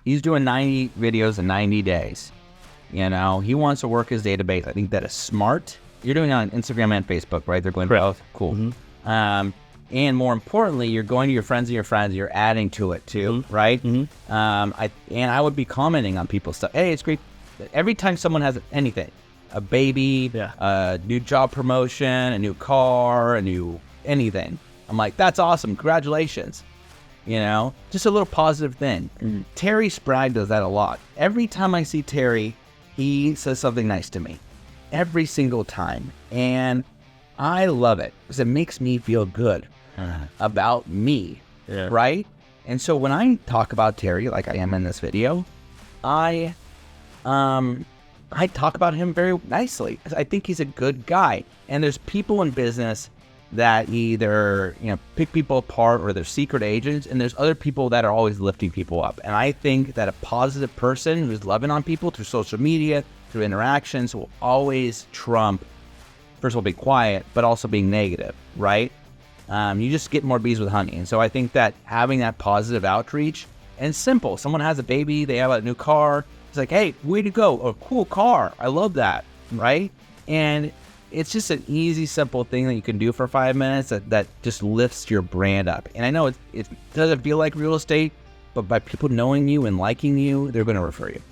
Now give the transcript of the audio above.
He's doing 90 videos in 90 days. You know, he wants to work his database. I think that is smart. You're doing it on Instagram and Facebook, right? They're going both. Cool. Mm-hmm. And more importantly, you're going to your friends and your friends. You're adding to it too, Mm-hmm. right? Mm-hmm. I would be commenting on people's stuff. Hey, it's great. Every time someone has anything, a baby, a new job promotion, a new car, a new anything, I'm like, that's awesome. Congratulations. You know, just a little positive thing. Mm-hmm. Terry Spragg does that a lot. Every time I see Terry, he says something nice to me. Every single time. And I love it because it makes me feel good about me, right? And so when I talk about Terry, like I am in this video, I talk about him very nicely because I think he's a good guy. And there's people in business that either, you know, pick people apart or they're secret agents, and there's other people that are always lifting people up. And I think that a positive person who's loving on people through social media, through interactions, will always trump, first of all, being quiet, but also being negative, right? You just get more bees with honey. And so I think that having that positive outreach, and simple, someone has a baby, they have a new car, it's like, hey, way to go, a cool car, I love that, right? And it's just an easy, simple thing that you can do for 5 minutes that just lifts your brand up. And I know it doesn't feel like real estate, but by people knowing you and liking you, they're going to refer you.